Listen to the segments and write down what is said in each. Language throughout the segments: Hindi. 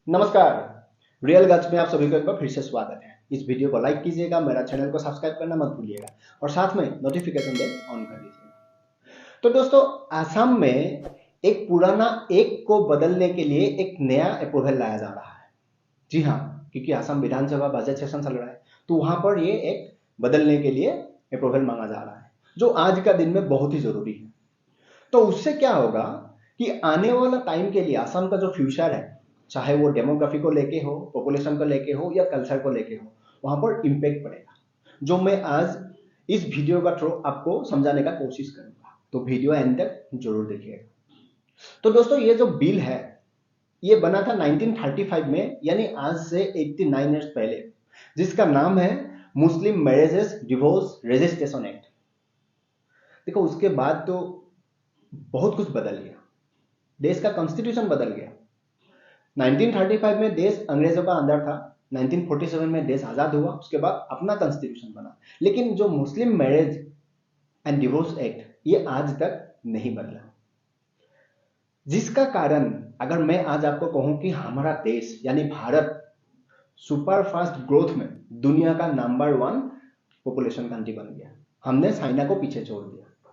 नमस्कार। रियल गज में आप सभी को एक बार फिर से स्वागत है। इस वीडियो को लाइक कीजिएगा, मेरा चैनल को सब्सक्राइब करना मत भूलिएगा और साथ में नोटिफिकेशन बेल ऑन कर दीजिएगा। तो दोस्तों, आसाम में एक पुराना एक को बदलने के लिए एक नया अप्रूवल लाया जा रहा है। जी हाँ, क्योंकि आसाम विधानसभा बजट सेशन चल रहा है, तो वहां पर ये एक बदलने के लिए अप्रूवल मांगा जा रहा है, जो आज का दिन में बहुत ही जरूरी है। तो उससे क्या होगा कि आने वाला टाइम के लिए आसाम का जो फ्यूचर है, चाहे वो डेमोग्राफी को लेके हो, पॉपुलेशन को लेके हो या कल्चर को लेके हो, वहां पर इम्पैक्ट पड़ेगा, जो मैं आज इस वीडियो का थ्रू आपको समझाने का कोशिश करूंगा। तो वीडियो एंड तक जरूर देखिएगा। तो दोस्तों, ये जो बिल है ये बना था 1935 में, यानी आज से 89 ईयर्स पहले, जिसका नाम है मुस्लिम मैरिजेस डिवोर्स रजिस्ट्रेशन एक्ट। देखो, उसके बाद तो बहुत कुछ बदल गया, देश का कॉन्स्टिट्यूशन बदल गया। 1935 में देश अंग्रेजों का अंदर था, 1947 में देश आजाद हुआ, उसके बाद अपना कॉन्स्टिट्यूशन बना। लेकिन जो मुस्लिम मैरिज एंड डिवोर्स एक्ट, ये आज तक नहीं बदला, जिसका कारण अगर मैं आज आपको कहूं कि हमारा देश यानी भारत सुपर फास्ट ग्रोथ में दुनिया का नंबर 1 पॉपुलेशन कंट्री बन गया, हमने चाइना को पीछे छोड़ दिया।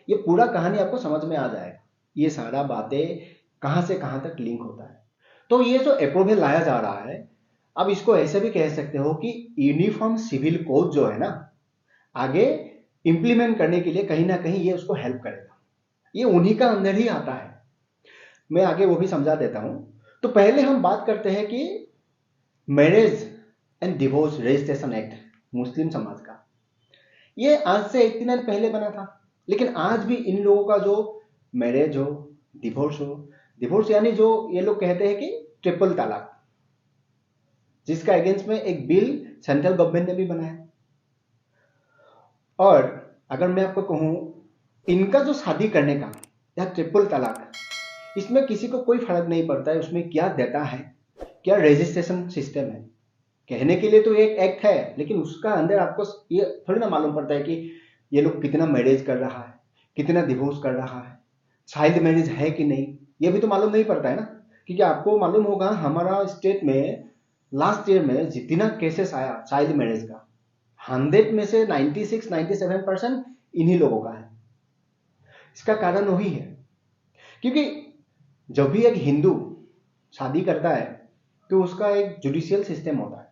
ये पूरा कहानी आपको समझ में आ जाएगा, ये सारा बातें कहां से कहां तक लिंक होता है। तो ये जो अप्रूवल लाया जा रहा है, अब इसको ऐसे भी कह सकते हो कि यूनिफॉर्म सिविल कोड जो है ना, आगे इंप्लीमेंट करने के लिए कहीं ना कहीं ये उसको हेल्प करेगा। ये उन्हीं का अंदर ही आता है, मैं आगे वो भी समझा देता हूं। तो पहले हम बात करते हैं कि marriage and divorce registration act Muslim समाज का, ये आज से 89 पहले बना था। लेकिन आज भी इन लोगों का जो मैरिज हो, डिवोर्स हो, डिवोर्स यानी जो ये लोग कहते हैं कि ट्रिपल तलाक, जिसका अगेंस्ट में एक बिल सेंट्रल गवर्नमेंट ने भी बनाया। और अगर मैं आपको कहूं, इनका जो शादी करने का या ट्रिपल तलाक, इसमें किसी को कोई फर्क नहीं पड़ता है उसमें क्या देता है, क्या रजिस्ट्रेशन सिस्टम है। कहने के लिए तो एक एक्ट है, लेकिन उसका अंदर आपको ये थोड़ी ना मालूम पड़ता है कि ये लोग कितना मैरिज कर रहा है, कितना डिवोर्स कर रहा है, चाइल्ड मैरिज है कि नहीं, ये भी तो मालूम नहीं पड़ता है ना। क्योंकि आपको मालूम होगा, हमारा स्टेट में लास्ट ईयर में जितना केसेस आया चाइल्ड मैरिज का, 100 में से 96-97% इन्हीं लोगों का है। इसका कारण वही है, क्योंकि जब भी एक हिंदू शादी करता है तो उसका एक जुडिशियल सिस्टम होता है,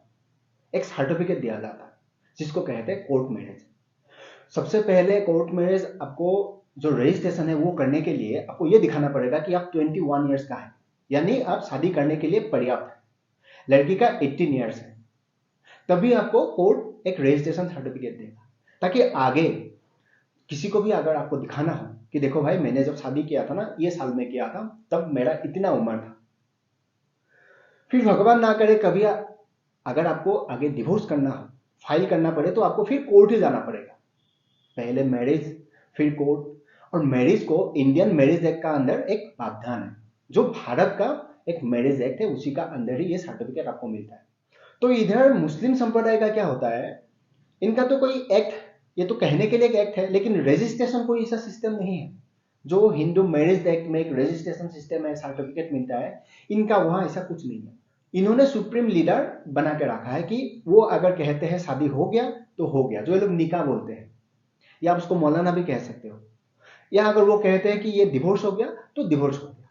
एक सर्टिफिकेट दिया जाता है जिसको कहते हैं कोर्ट मैरिज। सबसे पहले कोर्ट मैरिज आपको जो रजिस्ट्रेशन है वो करने के लिए आपको ये दिखाना पड़ेगा कि आप 21 ईयर्स का है, यानी आप शादी करने के लिए पर्याप्त है। लड़की का 18 ईयर्स है, तभी आपको कोर्ट एक रजिस्ट्रेशन सर्टिफिकेट देगा, ताकि आगे किसी को भी अगर आपको दिखाना हो कि देखो भाई, मैंने जब शादी किया था ना, ये साल में किया था, तब मेरा इतना उम्र था। फिर भगवान ना करे कभी अगर आपको आगे डिवोर्स करना हो, फाइल करना पड़े, तो आपको फिर कोर्ट ही जाना पड़ेगा। पहले मैरिज, फिर कोर्ट। और मैरिज को इंडियन मैरिज एक्ट का अंदर एक प्रावधान है, जो भारत का एक मैरिज एक्ट है, उसी का अंदर ही ये सर्टिफिकेट आपको मिलता है। तो इधर मुस्लिम संप्रदाय का क्या होता है, इनका तो कोई एक्ट, ये तो कहने के लिए एक एक्ट है, लेकिन रजिस्ट्रेशन कोई ऐसा सिस्टम नहीं है। जो हिंदू मैरिज एक्ट में एक रजिस्ट्रेशन सिस्टम है, सर्टिफिकेट मिलता है, इनका वहां ऐसा कुछ नहीं है। इन्होंने सुप्रीम लीडर बना के रखा है कि वो अगर कहते हैं शादी हो गया तो हो गया, जो ये लोग निकाह बोलते हैं, या आप उसको मौलाना भी कह सकते हो। या अगर वो कहते हैं कि ये डिवोर्स हो गया तो डिवोर्स हो गया।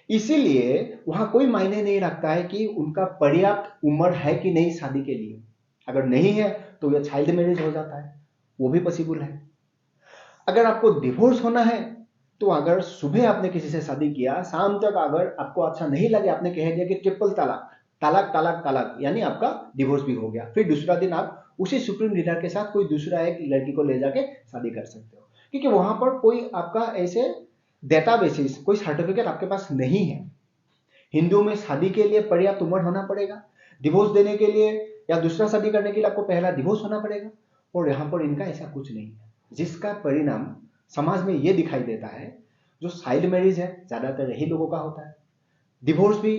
इसीलिए वहां कोई मायने नहीं रखता है कि उनका पर्याप्त उम्र है कि नहीं शादी के लिए। अगर नहीं है तो यह चाइल्ड मैरिज हो जाता है, वो भी पॉसिबल है। अगर आपको डिवोर्स होना है, तो अगर सुबह आपने किसी से शादी किया, शाम तक अगर आपको अच्छा नहीं लगे, आपने कह दिया कि ट्रिपल तलाक, तलाक तलाक तलाक, यानी आपका डिवोर्स भी हो गया, फिर दूसरा दिन आप उसी सुप्रीम लीडर के साथ कोई दूसरा एक लड़की को ले जाके शादी कर सकते हो, क्योंकि वहां पर कोई आपका ऐसे डेटा बेसिस, कोई सर्टिफिकेट आपके पास नहीं है। हिंदू में शादी के लिए पर्याप्त उम्र होना पड़ेगा, डिवोर्स देने के लिए या दूसरा शादी करने के लिए आपको पहला डिवोर्स होना पड़ेगा, और यहां पर इनका ऐसा कुछ नहीं है, जिसका परिणाम समाज में यह दिखाई देता है। जो चाइल्ड मैरिज है, ज्यादातर यही लोगों का होता है। डिवोर्स भी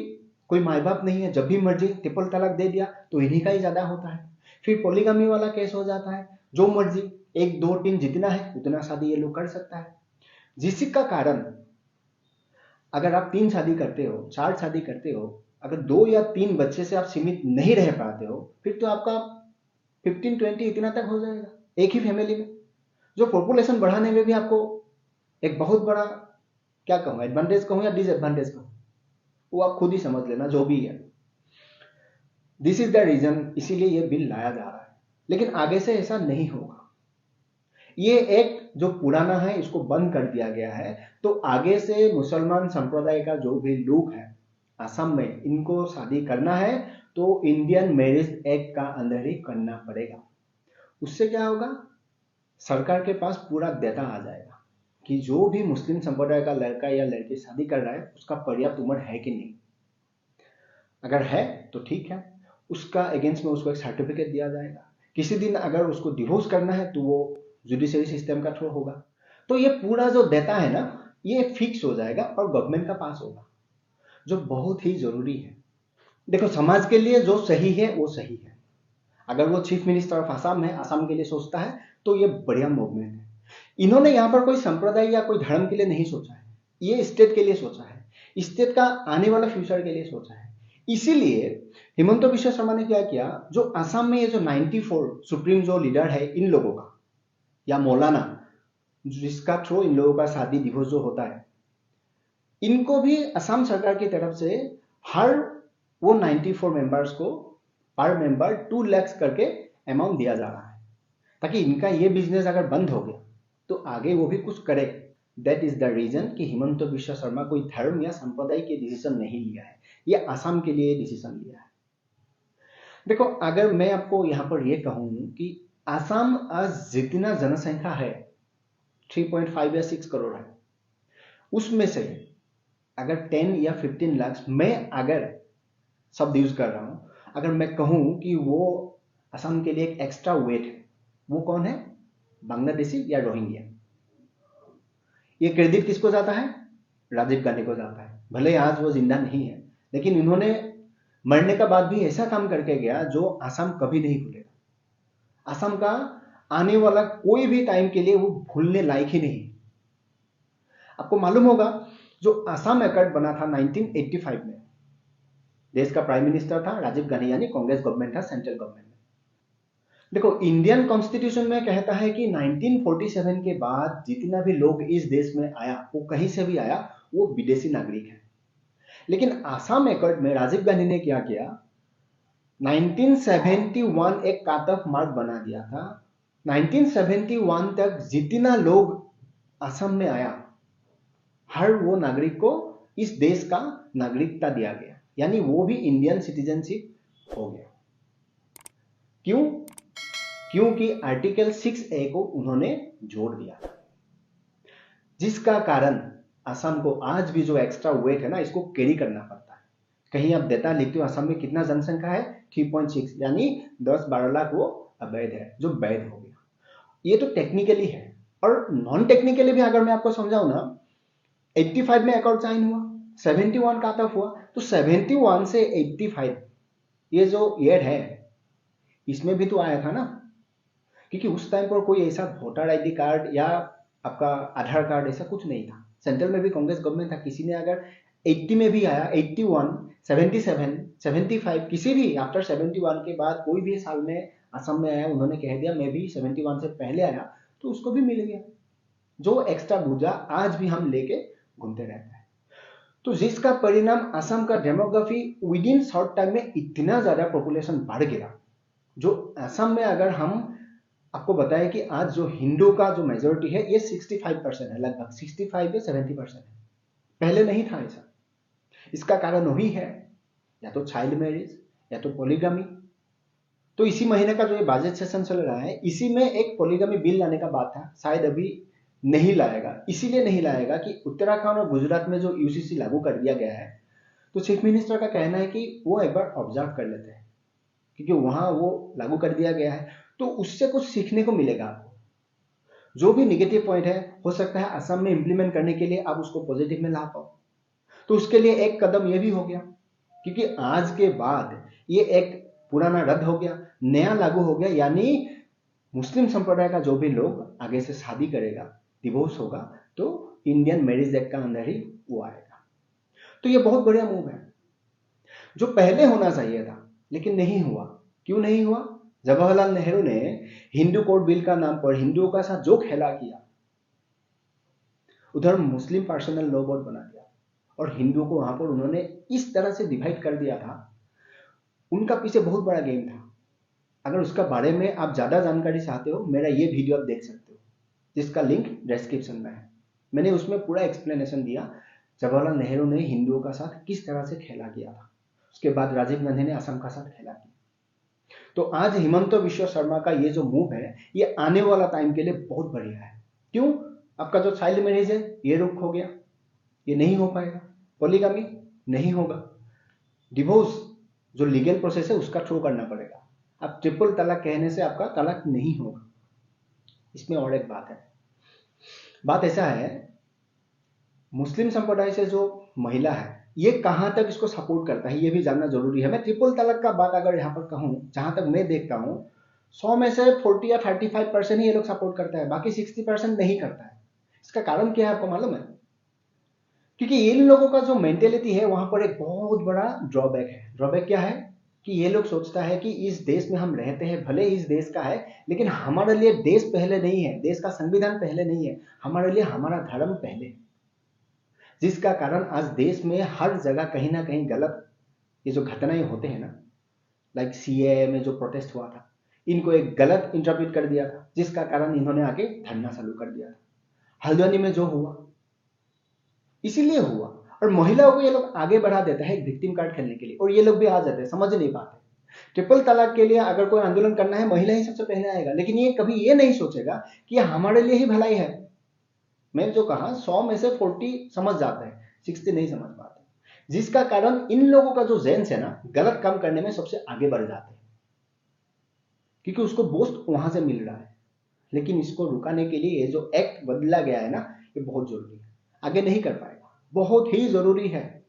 कोई माँ बाप नहीं है, जब भी मर्जी ट्रिपल तलाक दे दिया तो इन्हीं का ही ज्यादा होता है। फिर पॉलीगामी वाला केस हो जाता है, जो मर्जी 1 2 3 जितना है उतना शादी ये लोग कर सकता है, जिसका कारण अगर आप 3 शादी करते हो, 4 शादी करते हो, अगर 2 या 3 बच्चे से आप सीमित नहीं रह पाते हो, फिर तो आपका 15-20 इतना तक हो जाएगा एक ही फैमिली में, जो पॉपुलेशन बढ़ाने में भी आपको एक बहुत बड़ा, क्या कहूँ, एडवांटेज कहूँ या डिसएडवांटेज कहूँ, वो आप खुद ही समझ लेना, जो भी है। दिस इज द रीजन, इसीलिए ये बिल लाया जा रहा है। लेकिन आगे से ऐसा नहीं होगा। ये एक जो पुराना है इसको बंद कर दिया गया है, तो आगे से मुसलमान संप्रदाय का जो भी लोग है असम में, इनको शादी करना है तो इंडियन मैरिज एक्ट का अंदर ही करना पड़ेगा। उससे क्या होगा, सरकार के पास पूरा डेटा आ जाएगा कि जो भी मुस्लिम संप्रदाय का लड़का या लड़की शादी कर रहा है उसका पर्याप्त उम्र है कि नहीं। अगर है तो ठीक है, उसका अगेंस्ट में उसको एक सर्टिफिकेट दिया जाएगा। किसी दिन अगर उसको डिवोर्स करना है तो वो जुडिशरी सिस्टम का थ्रू होगा। तो ये पूरा जो डेटा है ना, ये फिक्स हो जाएगा और गवर्नमेंट का पास होगा, जो बहुत ही जरूरी है। देखो, समाज के लिए जो सही है वो सही है। अगर वो चीफ मिनिस्टर ऑफ आसाम है, आसाम के लिए सोचता है, तो ये बढ़िया मूवमेंट है। इन्होंने यहाँ पर कोई संप्रदाय या कोई धर्म के लिए नहीं सोचा है, ये स्टेट के लिए सोचा है, स्टेट का आने वाला फ्यूचर के लिए सोचा है। इसीलिए हिमंत बिश्व शर्मा ने क्या किया, जो असम में ये जो 94 सुप्रीम जो लीडर है इन लोगों का, या मौलाना, जिसका थ्रू इन लोगों का शादी डिवोर्स जो होता है, इनको भी असम सरकार की तरफ से हर वो 94 मेंबर्स को पर मेंबर 2 लाख करके अमाउंट दिया जा रहा है, ताकि इनका ये बिजनेस अगर बंद हो गया तो आगे वो भी कुछ करे। दैट इज द रीजन कि हिमंत बिश्व शर्मा कोई धर्म या संप्रदाय के डिसीजन नहीं लिया है, ये असम के लिए डिसीजन लिया है। देखो, अगर मैं आपको यहाँ पर ये कहूँ कि असम आज जितना जनसंख्या है 3.5 या 6 करोड़ है, उसमें से अगर 10 या 15 लाख मैं अगर शब्द यूज कर रहा हूं, अगर मैं कहूं कि वो असम के लिए एक एक्स्ट्रा वेट है, वो कौन है, बांग्लादेशी या रोहिंग्या। ये क्रेडिट किसको जाता है, राजीव गांधी को जाता है। भले आज वो जिंदा नहीं है, लेकिन इन्होंने मरने का बाद भी ऐसा काम करके गया जो असम कभी नहीं भूलेगा। असम का आने वाला कोई भी टाइम के लिए वो भूलने लायक ही नहीं। आपको मालूम होगा, जो असम एक्ट बना था 1985 में, देश का प्राइम मिनिस्टर था राजीव गांधी, यानी कांग्रेस गवर्नमेंट था, सेंट्रल गवर्नमेंट में। देखो, इंडियन कॉन्स्टिट्यूशन में कहता है कि 1947 के बाद जितना भी लोग इस देश में आया, वो कहीं से भी आया, वो विदेशी नागरिक है। लेकिन आसाम एक्ट में राजीव गांधी ने क्या किया, 1971 एक काट ऑफ मार्क बना दिया था। 1971 तक जितना लोग असम में आया, हर वो नागरिक को इस देश का नागरिकता दिया गया, यानी वो भी इंडियन सिटीजनशिप हो गया। क्यों? क्योंकि आर्टिकल 6A को उन्होंने जोड़ दिया, जिसका कारण असम को आज भी जो एक्स्ट्रा वेट है ना, इसको कैरी करना पड़ता है। कहीं आप डेटा लिखते हो असम में कितना जनसंख्या है, 3.6, यानी 10-12 लाख वो अवैध है, जो वैध हो गया। ये तो टेक्निकली है, और नॉन टेक्निकली भी अगर मैं आपको समझाऊं ना, 85 में अकॉर्ड साइन हुआ, 71 काट ऑफ हुआ, तो 71 से 85 ये जो ईयर है, इसमें भी तो आया था ना, क्योंकि उस टाइम पर कोई ऐसा वोटर आईडी कार्ड या आपका आधार कार्ड ऐसा कुछ नहीं था। सेंट्रल में भी कांग्रेस गवर्नमेंट था, किसी ने अगर 80 में भी आया, 81, 77, 75, किसी भी आफ्टर 71 के बाद कोई भी साल में असम में आया, उन्होंने कह दिया मैं भी 71 से पहले आया, तो उसको भी मिल गया, जो एक्स्ट्रा भूजा आज भी हम लेके घूमते रहते हैं। तो जिसका परिणाम असम का demography with in short time में इतना ज्यादा पॉपुलेशन बढ़ गया, जो असम में अगर हम आपको बताएं कि आज जो हिंदू का जो मेजोरिटी है ये 65% है, लगभग 65 या 70% है। पहले नहीं था ऐसा। इसका कारण वही है, या तो चाइल्ड मैरिज या तो पॉलीगामी। तो इसी महीने का जो ये बजट सेशन चल रहा है, इसी में एक पॉलीगामी बिल लाने का बात था, शायद अभी नहीं लाएगा। इसीलिए नहीं लाएगा कि उत्तराखंड और गुजरात में जो यूसीसी लागू कर दिया गया है, तो चीफ मिनिस्टर का कहना है कि वो एक बार ऑब्जर्व कर लेते हैं, क्योंकि वहां वो लागू कर दिया गया है, तो उससे कुछ सीखने को मिलेगा आपको। जो भी निगेटिव पॉइंट है, हो सकता है असम में इंप्लीमेंट करने के लिए आप उसको पॉजिटिव में ला पाओ। तो उसके लिए एक कदम ये भी हो गया, क्योंकि आज के बाद ये एक पुराना रद्द हो गया, नया लागू हो गया, यानी मुस्लिम संप्रदाय का जो भी लोग आगे से शादी करेगा, डिवोर्स होगा, तो इंडियन मैरिज एक्ट का अंदर ही वो आएगा। तो ये बहुत बढ़िया मूव है। जो पहले होना चाहिए था, लेकिन नहीं हुआ। क्यों नहीं हुआ? जवाहरलाल नेहरू ने हिंदू कोड बिल का नाम पर हिंदुओं का साथ जो खेला किया, उधर मुस्लिम पर्सनल लॉ बोर्ड बना दिया और हिंदुओं को वहां पर उन्होंने इस तरह से डिवाइड कर दिया था। उनका पीछे बहुत बड़ा गेम था। अगर उसका बारे में आप ज्यादा जानकारी चाहते हो, मेरा ये वीडियो आप देख सकते हो, जिसका लिंक डिस्क्रिप्शन में है। मैंने उसमें पूरा एक्सप्लेनेशन दिया जवाहरलाल नेहरू ने हिंदुओं का साथ किस तरह से खेला किया था। उसके बाद राजीव गांधी ने असम का साथ खेला किया। तो आज हिमंत बिश्व शर्मा का ये जो मूव है, ये आने वाला टाइम के लिए बहुत बढ़िया है। क्यों? आपका जो चाइल्ड मैरिज है ये रुक हो गया, ये नहीं हो पाएगा। पॉलीगामी नहीं होगा। डिवोर्स जो लीगल प्रोसेस है उसका थ्रू करना पड़ेगा। अब ट्रिपल तलाक कहने से आपका तलाक नहीं होगा। इसमें और एक बात है। बात ऐसा है, मुस्लिम संप्रदाय से जो महिला है ये कहां तक इसको सपोर्ट करता है ये भी जानना जरूरी है। मैं ट्रिपल तलाक का बात अगर यहां पर कहूं, जहां तक मैं देखता हूं 100 में से 40 या 35% ही ये लोग सपोर्ट करता है, बाकी 60% नहीं करता है। इसका कारण क्या है आपको मालूम है? क्योंकि इन लोगों का जो मेंटेलिटी है वहां पर एक बहुत बड़ा ड्रॉबैक है। ड्रॉबैक क्या है कि ये लोग सोचता है कि इस देश में हम रहते हैं, भले इस देश का है, लेकिन हमारे लिए देश पहले नहीं है, देश का संविधान पहले नहीं है, हमारे लिए हमारा धर्म पहले है। जिसका कारण आज देश में हर जगह कहीं ना कहीं गलत ये जो घटनाएं होते हैं ना, लाइक सीएए में जो प्रोटेस्ट हुआ था, इनको एक गलत इंटरप्रेट कर दिया था, जिसका कारण इन्होंने आके धरना चालू कर दिया था। हल्द्वानी में जो हुआ इसीलिए हुआ। और महिलाओं को ये लोग आगे बढ़ा देता है एक विक्टिम कार्ड खेलने के लिए, और ये लोग भी आ जाते हैं, समझ नहीं पाते। ट्रिपल तलाक के लिए अगर कोई आंदोलन करना है, महिला ही सबसे पहले आएगा, लेकिन ये कभी ये नहीं सोचेगा कि ये हमारे लिए ही भलाई है। मैं जो कहा 100 में से 40 समझ जाते हैं, 60 नहीं समझ पाते, जिसका कारण इन लोगों का जो जेंस है ना, गलत काम करने में सबसे आगे बढ़ जाते हैं, क्योंकि उसको बोस्ट वहां से मिल रहा है। लेकिन इसको रुकाने के लिए ये जो एक्ट बदला गया है ना, ये बहुत जरूरी है। आगे नहीं कर पाएगा, बहुत ही जरूरी है।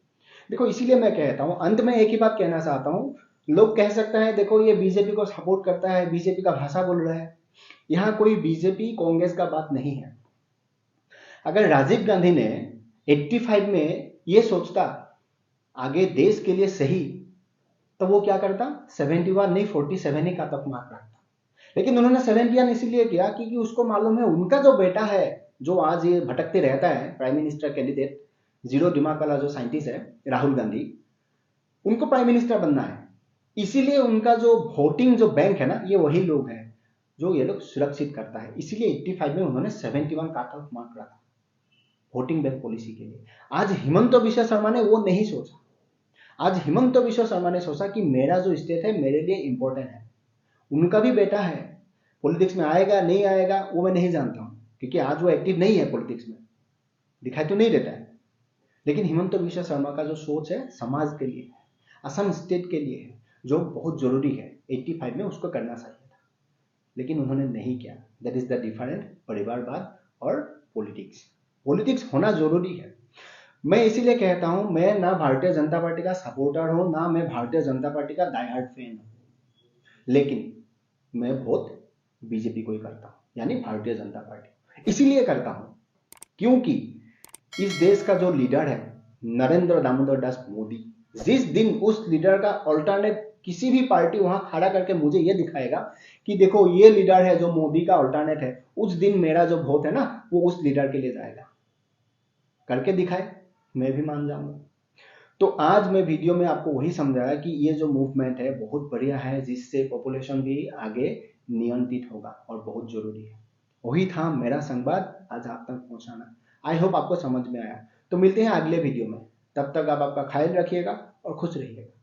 देखो इसीलिए मैं कहता हूं, अंत में एक ही बात कहना चाहता हूं। लोग कह सकते हैं देखो ये बीजेपी को सपोर्ट करता है, बीजेपी का भाषा बोल रहा है। यहां कोई बीजेपी कांग्रेस का बात नहीं है। अगर राजीव गांधी ने 85 में ये सोचता आगे देश के लिए सही, तो वो क्या करता? 71 नहीं 47 ही का तक मार्क रखता। लेकिन उन्होंने 71 इसीलिए किया क्योंकि उसको मालूम है उनका जो बेटा है, जो आज ये भटकते रहता है, प्राइम मिनिस्टर कैंडिडेट, जीरो दिमाग वाला जो साइंटिस्ट है राहुल गांधी, उनको प्राइम मिनिस्टर बनना है। इसीलिए उनका जो वोटिंग जो बैंक है ना, ये वही लोग हैं जो ये लोग सुरक्षित करता है। इसीलिए 85 में उन्होंने 71 काट ऑफ मार्क रखा वोटिंग बैंक पॉलिसी के लिए। आज हिमंत बिश्व शर्मा ने वो नहीं सोचा। आज हिमंत बिश्व शर्मा ने सोचा कि मेरा जो स्टेट है मेरे लिए इंपॉर्टेंट है। उनका भी बेटा है, पॉलिटिक्स में आएगा नहीं आएगा वो मैं नहीं जानता हूं, क्योंकि आज वो एक्टिव नहीं है पॉलिटिक्स में, दिखाई तो नहीं देता है। लेकिन हिमंत बिश्व शर्मा का जो सोच है समाज के लिए है, असम स्टेट के लिए है, जो बहुत जरूरी है। 85 में उसको करना चाहिए था, लेकिन उन्होंने नहीं किया। दैट इज द डिफरेंट परिवारवाद और पॉलिटिक्स। पॉलिटिक्स होना जरूरी है। मैं इसीलिए कहता हूं, मैं ना भारतीय जनता पार्टी का सपोर्टर हूं, ना मैं भारतीय जनता पार्टी का डाई हार्ड फैन हूं, लेकिन मैं वोट बीजेपी को ही करता हूं, यानी भारतीय जनता पार्टी। इसीलिए करता हूं क्योंकि इस देश का जो लीडर है नरेंद्र दामोदर दास मोदी, जिस दिन उस लीडर का ऑल्टरनेट किसी भी पार्टी वहां खड़ा करके मुझे ये दिखाएगा कि देखो ये लीडर है जो मोदी का ऑल्टरनेट है, उस दिन मेरा जो वोट है ना वो उस लीडर के लिए जाएगा। करके दिखाए, मैं भी मान जाऊंगा। तो आज मैं वीडियो में आपको वही समझाया कि ये जो मूवमेंट है बहुत बढ़िया है, जिससे पॉपुलेशन भी आगे नियंत्रित होगा और बहुत जरूरी है। वही था मेरा संवाद आज आप तक पहुंचाना। आई होप आपको समझ में आया। तो मिलते हैं अगले वीडियो में, तब तक आप आपका ख्याल रखिएगा और खुश रहिएगा।